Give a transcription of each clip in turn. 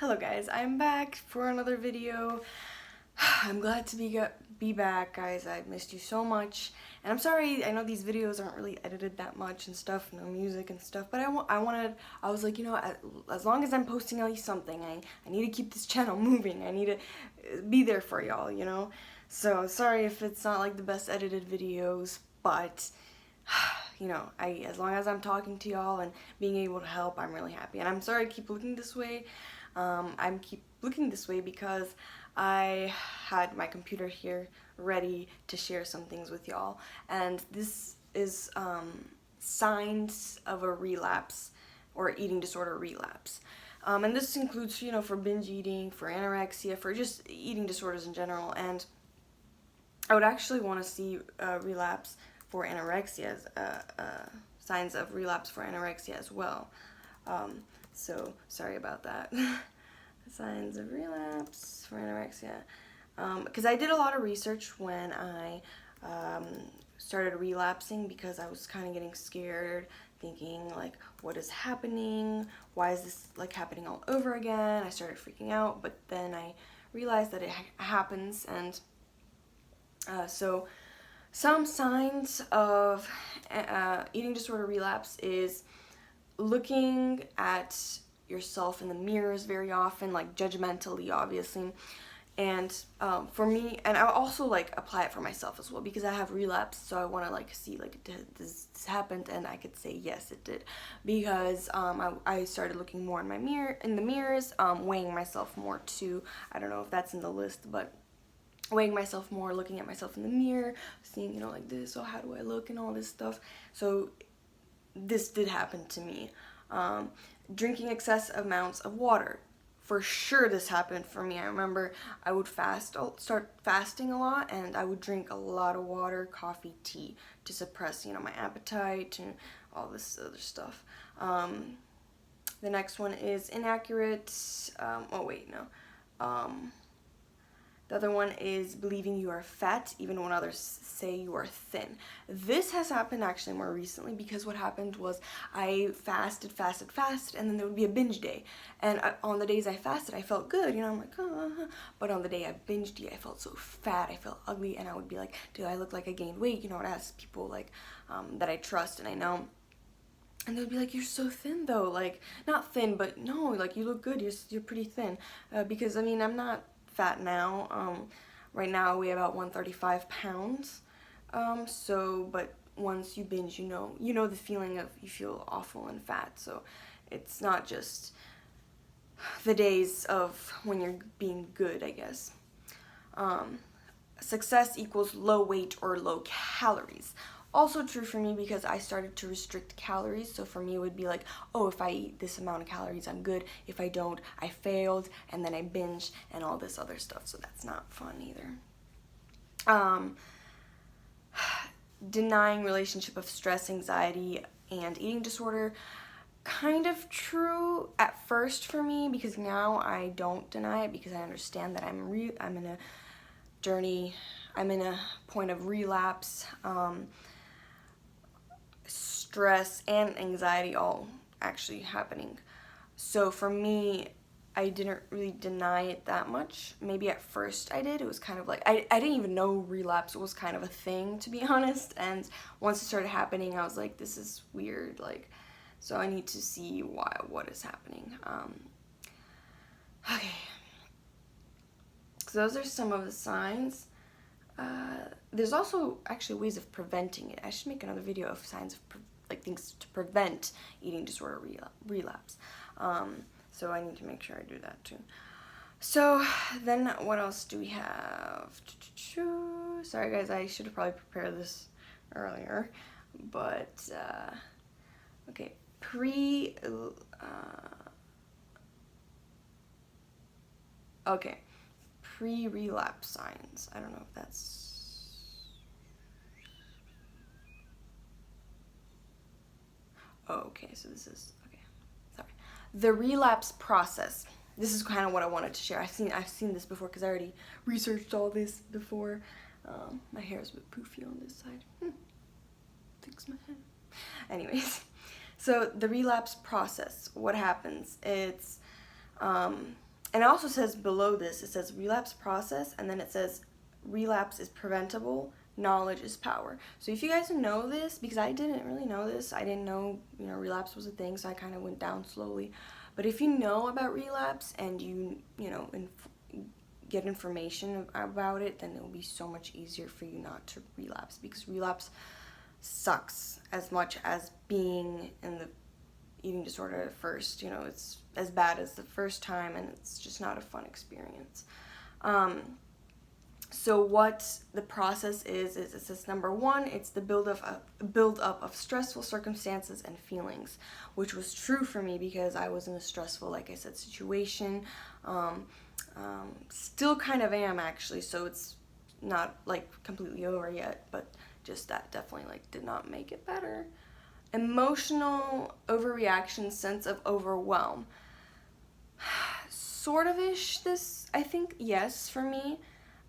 Hello guys, I'm back for another video. I'm glad to be back, guys. I missed you so much, and I'm sorry. I know these videos aren't really edited that much and stuff, no music and stuff. But I was like, as long as I'm posting at least something, I need to keep this channel moving. I need to be there for y'all, you know. So sorry if it's not like the best edited videos, but as long as I'm talking to y'all and being able to help, I'm really happy. And I'm sorry I keep looking this way. I keep looking this way because I had my computer here ready to share some things with y'all, and this is signs of a relapse or eating disorder relapse. And this includes, for binge eating, for anorexia, for just eating disorders in general. And I would actually want to see relapse for anorexia, signs of relapse for anorexia as well. So sorry about that. Signs of relapse for anorexia. Because I did a lot of research when I started relapsing, because I was kind of getting scared, thinking like, what is happening? Why is this like happening all over again? I started freaking out, but then I realized that it happens. And so some signs of eating disorder relapse is looking at yourself in the mirrors very often, like judgmentally, obviously. And for me, and I also like apply it for myself as well, because I have relapsed, so I want to like see like, did this happened, and I could say yes, it did, because I started looking more in the mirrors, weighing myself more too. I don't know if that's in the list, but weighing myself more, looking at myself in the mirror, seeing, like this, oh, how do I look, and all this stuff. So this did happen to me. Drinking excess amounts of water. For sure this happened for me. I remember I would start fasting a lot, and I would drink a lot of water, coffee, tea, to suppress, my appetite and all this other stuff. The next one is inaccurate, the other one is believing you are fat even when others say you are thin. This has happened actually more recently, because what happened was I fasted, and then there would be a binge day. And on the days I fasted, I felt good, I'm like, but on the day I binged, I felt so fat, I felt ugly, and I would be like, do I look like I gained weight? I'd ask people like that I trust and I know. And they'd be like, you're so thin though, like, not thin, but no, like, you look good, you're pretty thin. Because, I'm not fat now. Right now I weigh about 135 pounds. But once you binge, you know the feeling of you feel awful and fat. So it's not just the days of when you're being good, I guess. Success equals low weight or low calories. Also true for me, because I started to restrict calories. So for me, it would be like, oh, if I eat this amount of calories, I'm good. If I don't, I failed, and then I binge and all this other stuff. So that's not fun either. Denying relationship of stress, anxiety, and eating disorder. Kind of true at first for me, because now I don't deny it, because I understand that I'm in a journey. I'm in a point of relapse. Stress and anxiety all actually happening. So for me, I didn't really deny it that much. Maybe at first I did. It was kind of like, I didn't even know relapse was kind of a thing, to be honest. And once it started happening, I was like, this is weird. Like, so I need to see what is happening. Okay. So those are some of the signs. There's also actually ways of preventing it. I should make another video of signs of things to prevent eating disorder relapse. So I need to make sure I do that too. So then what else do we have? Sorry guys, I should have probably prepared this earlier, but okay, pre-relapse signs. I don't know if that's... Oh, okay, so this is, okay, sorry. The relapse process. This is kind of what I wanted to share. I've seen this before, because I already researched all this before. My hair is a bit poofy on this side. Fix my hair. Anyways, so the relapse process, what happens? It's And it also says below this, it says relapse process, and then it says relapse is preventable, knowledge is power. So if you guys know this, because I didn't really know this, I didn't know, relapse was a thing, so I kind of went down slowly. But if you know about relapse and you get information about it, then it will be so much easier for you not to relapse, because relapse sucks as much as being in the eating disorder at first. It's as bad as the first time, and it's just not a fun experience. So what the process is it says, number one, it's the build up of stressful circumstances and feelings, which was true for me because I was in a stressful, like I said, situation. Still kind of am, actually, so it's not like completely over yet, but just that definitely like did not make it better. Emotional overreaction, sense of overwhelm. Sort of ish, this, I think, yes, for me.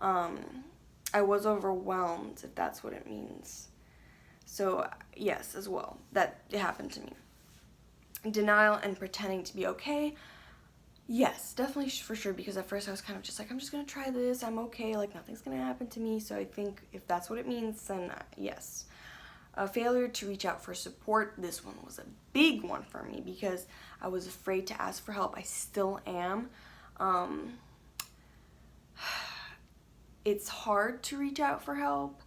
I was overwhelmed, if that's what it means. So, yes, as well, that it happened to me. Denial and pretending to be okay. Yes, definitely for sure, because at first I was kind of just like, I'm just going to try this, I'm okay, like nothing's going to happen to me. So I think if that's what it means, then yes. A failure to reach out for support. This one was a big one for me because I was afraid to ask for help. I still am. It's hard to reach out for help.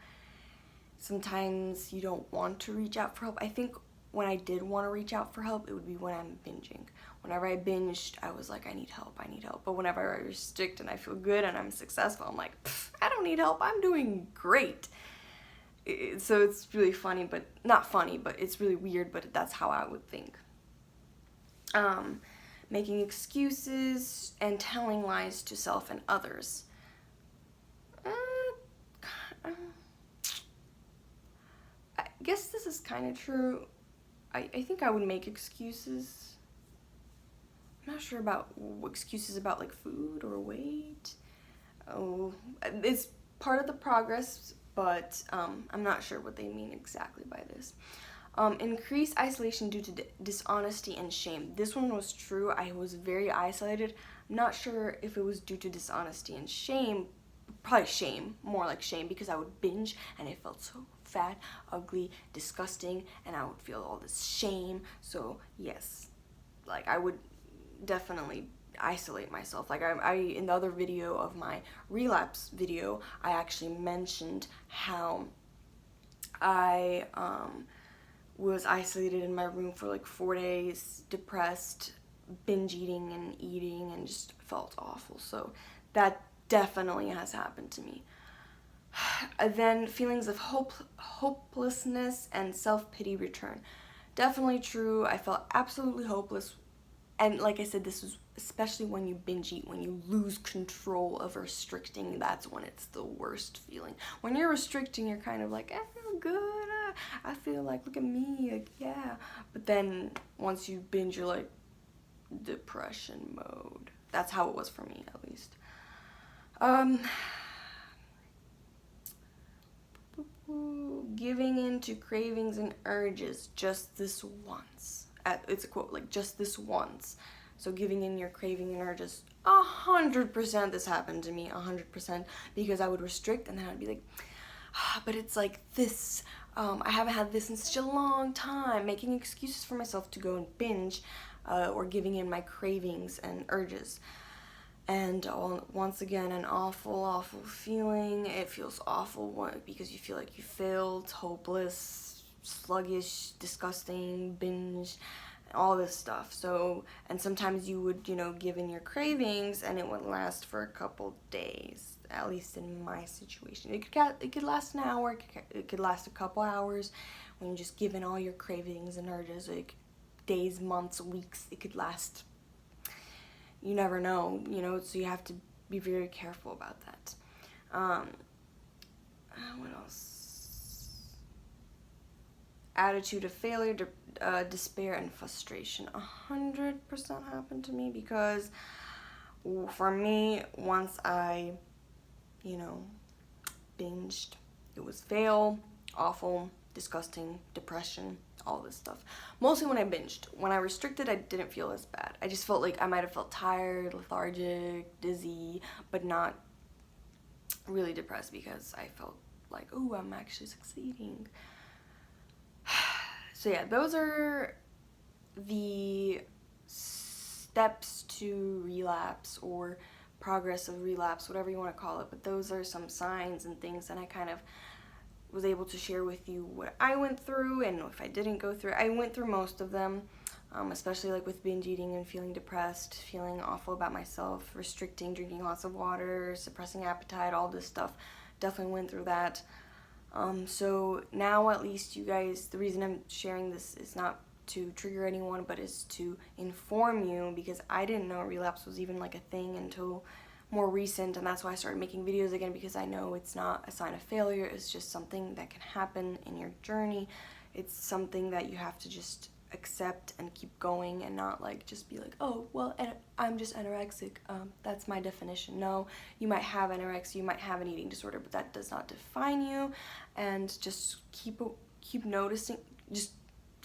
Sometimes you don't want to reach out for help. I think when I did want to reach out for help, it would be when I'm binging. Whenever I binged, I was like, I need help. But whenever I restrict and I feel good and I'm successful, I'm like, I don't need help. I'm doing great. So it's really funny, but not funny, but it's really weird, but that's how I would think. Making excuses and telling lies to self and others. I guess this is kind of true. I think I would make excuses. I'm not sure about excuses about like food or weight. Oh, it's part of the progress, but I'm not sure what they mean exactly by this. Increased isolation due to dishonesty and shame. This one was true. I was very isolated. I'm not sure if it was due to dishonesty and shame. Probably shame, more like shame, because I would binge and I felt so fat, ugly, disgusting, and I would feel all this shame. So yes, like I would definitely isolate myself. Like I in the other video of my relapse video, I actually mentioned how I was isolated in my room for like 4 days, depressed, binge eating and just felt awful. So that definitely has happened to me. Then feelings of hopelessness and self-pity return. Definitely true. I felt absolutely hopeless. And like I said, this is especially when you binge eat, when you lose control of restricting, that's when it's the worst feeling. When you're restricting, you're kind of like, I feel good, I feel like, look at me, like, yeah. But then once you binge, you're like, depression mode. That's how it was for me, at least. Giving in to cravings and urges just this once. It's a quote, like, just this once. So giving in your craving and urges, 100% this happened to me, 100%, because I would restrict and then I'd be like, but it's like this, I haven't had this in such a long time, making excuses for myself to go and binge, or giving in my cravings and urges. And once again, an awful feeling. It feels awful because you feel like you failed, hopeless, sluggish, disgusting, binge, all this stuff. So, and sometimes you would, give in your cravings and it would last for a couple days, at least in my situation. It could last an hour, it could last a couple hours when you just give in all your cravings and urges, like days, months, weeks. It could last, you never know, so you have to be very careful about that. What else? Attitude of failure, despair, and frustration. 100% happened to me because for me, once I, binged, it was fail, awful, disgusting, depression, all this stuff. Mostly when I binged. When I restricted, I didn't feel as bad. I just felt like I might have felt tired, lethargic, dizzy, but not really depressed because I felt like, oh, I'm actually succeeding. So yeah, those are the steps to relapse or progress of relapse, whatever you want to call it, but those are some signs and things that I kind of was able to share with you what I went through, and if I didn't go through, I went through most of them, especially like with binge eating and feeling depressed, feeling awful about myself, restricting, drinking lots of water, suppressing appetite, all this stuff. Definitely went through that. So now at least you guys, the reason I'm sharing this is not to trigger anyone, but is to inform you, because I didn't know relapse was even like a thing until more recent, and that's why I started making videos again, because I know it's not a sign of failure. It's just something that can happen in your journey. It's something that you have to just accept and keep going, and not like just be like, oh well, I'm just anorexic, that's my definition. No, you might have anorexia, you might have an eating disorder, but that does not define you. And just keep noticing, just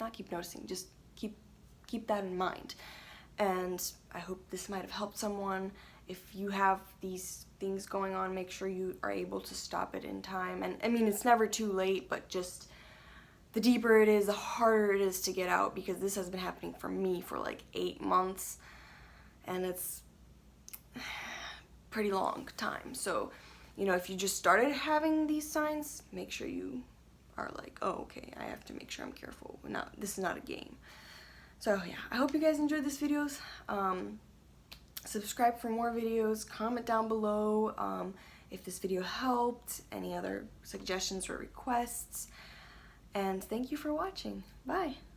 not keep noticing, just keep that in mind. And I hope this might have helped someone. If you have these things going on, make sure you are able to stop it in time. And I mean, it's never too late, but just the deeper it is, the harder it is to get out, because this has been happening for me for like 8 months, and it's pretty long time. So, you know, if you just started having these signs, make sure you are like, oh, okay, I have to make sure I'm careful. This is not a game. So yeah, I hope you guys enjoyed this videos. Subscribe for more videos, comment down below if this video helped, any other suggestions or requests, and thank you for watching. Bye!